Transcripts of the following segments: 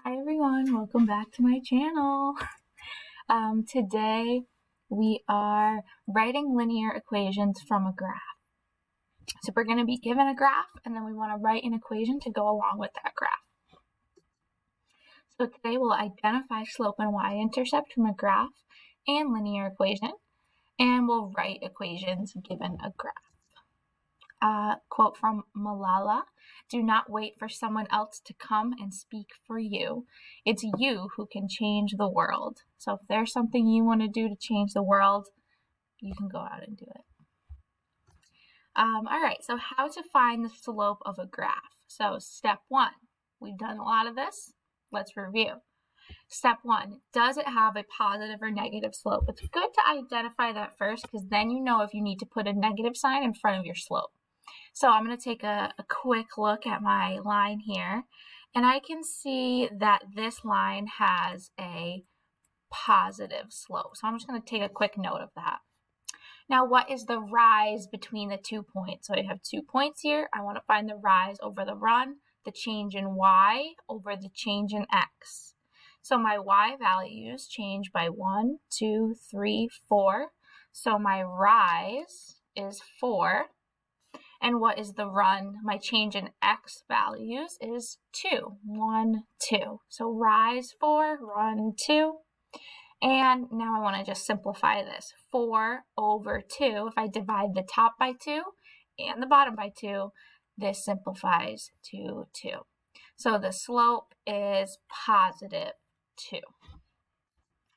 Hi everyone, welcome back to my channel. Today we are writing linear equations from a graph. So we're going to be given a graph and then we want to write an equation to go along with that graph. So today we'll identify slope and y-intercept from a graph and linear equation, and we'll write equations given a graph. Quote from Malala: "Do not wait for someone else to come and speak for you. It's you who can change the world." So if there's something you want to do to change the world, you can go out and do it. All right, so how to find the slope of a graph. So step one, we've done a lot of this. Let's review. Step one, does it have a positive or negative slope? It's good to identify that first, because then you know if you need to put a negative sign in front of your slope. So I'm going to take a quick look at my line here, and I can see that this line has a positive slope. So I'm just going to take a quick note of that. Now, what is the rise between the 2 points? So I have 2 points here. I want to find the rise over the run, the change in y over the change in x. So my y values change by 1, 2, 3, 4. So my rise is 4. And what is the run? My change in x values is 2. 1, 2. So rise 4, run 2. And now I want to just simplify this. 4 over 2, if I divide the top by 2 and the bottom by 2, this simplifies to 2. So the slope is positive 2.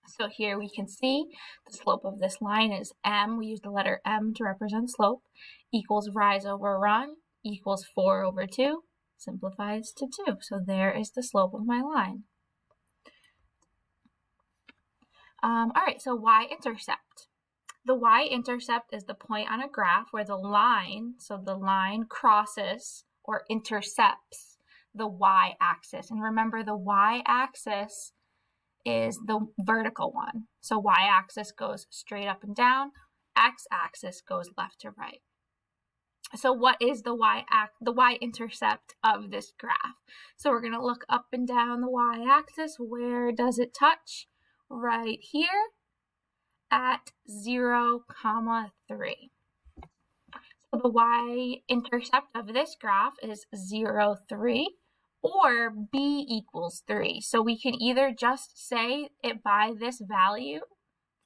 So here we can see the slope of this line is m. We use the letter m to represent slope, equals rise over run, equals 4 over 2, simplifies to 2. So there is the slope of my line. All right, so y-intercept. The y-intercept is the point on a graph where the line, so the line crosses or intercepts the y-axis. And remember, the y-axis is the vertical one. So y-axis goes straight up and down, x-axis goes left to right. So what is the y-intercept of this graph? So we're going to look up and down the y-axis. Where does it touch? Right here at 0, 3. So the y-intercept of this graph is 0, 3. Or b equals 3. So we can either just say it by this value,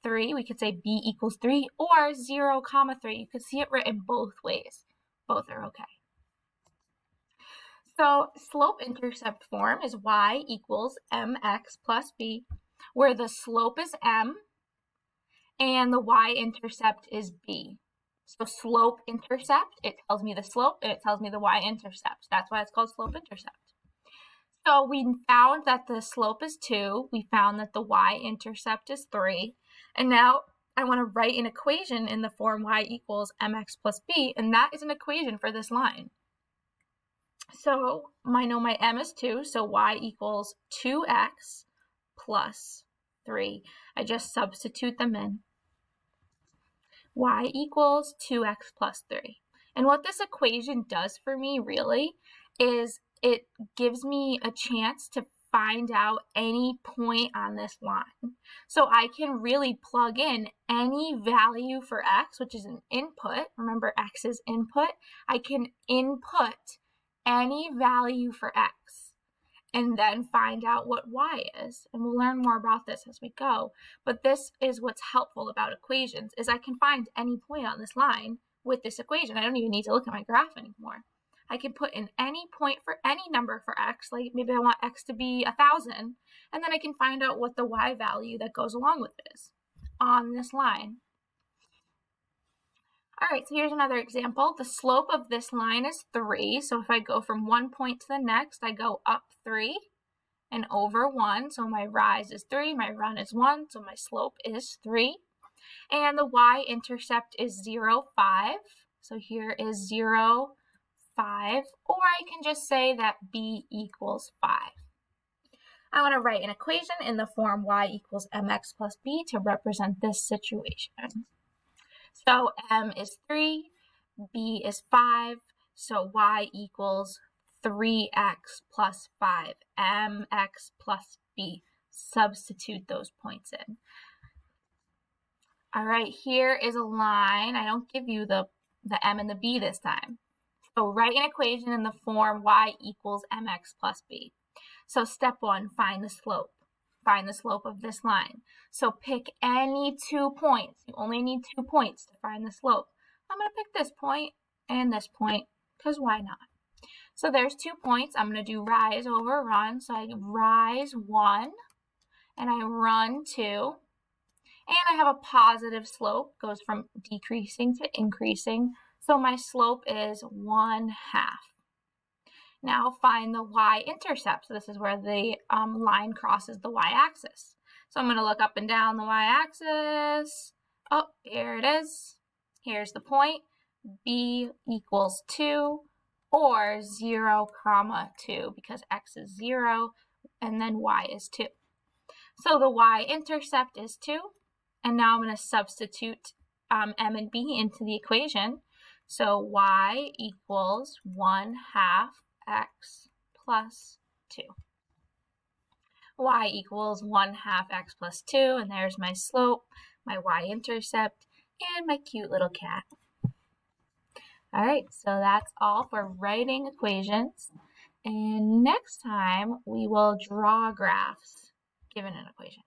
3, we could say b equals 3, or 0, 3. You could see it written both ways. Both are okay. So slope-intercept form is y equals mx plus b, where the slope is m and the y-intercept is b. So slope-intercept, it tells me the slope and it tells me the y-intercept. That's why it's called slope-intercept. So we found that the slope is 2, we found that the y-intercept is 3, and now I want to write an equation in the form y equals mx plus b, and that is an equation for this line. So I know my m is 2, so y equals 2x plus 3. I just substitute them in. Y equals 2x plus 3. And what this equation does for me really is it gives me a chance to find out any point on this line. So I can really plug in any value for x, which is an input. Remember, x is input. I can input any value for x and then find out what y is. And we'll learn more about this as we go. But this is what's helpful about equations, is I can find any point on this line with this equation. I don't even need to look at my graph anymore. I can put in any point for any number for x, like maybe I want x to be 1,000, and then I can find out what the y value that goes along with it is on this line. All right, so here's another example. The slope of this line is 3, so if I go from one point to the next, I go up 3 and over 1, so my rise is 3, my run is 1, so my slope is 3. And the y-intercept is 0, 5, so here is 0, 5, or I can just say that b equals 5. I want to write an equation in the form y equals mx plus b to represent this situation. So m is 3, b is 5, so y equals 3x plus 5, mx plus b. Substitute those points in. All right, here is a line. I don't give you the m and the b this time. So write an equation in the form y equals mx plus b. So step 1, find the slope. Find the slope of this line. So pick any 2 points. You only need 2 points to find the slope. I'm going to pick this point and this point, because why not? So there's 2 points. I'm going to do rise over run. So I rise 1, and I run 2. And I have a positive slope, goes from decreasing to increasing. So my slope is 1/2. Now find the y-intercept. So this is where the line crosses the y-axis. So I'm going to look up and down the y-axis. Oh, here it is. Here's the point. B equals 2 or 0, 2 because x is 0 and then y is 2. So the y-intercept is 2. And now I'm going to substitute m and b into the equation. So y equals 1/2 x plus 2. Y equals 1/2 x plus 2, and there's my slope, my y-intercept, and my cute little cat. All right, so that's all for writing equations. And next time we will draw graphs given an equation.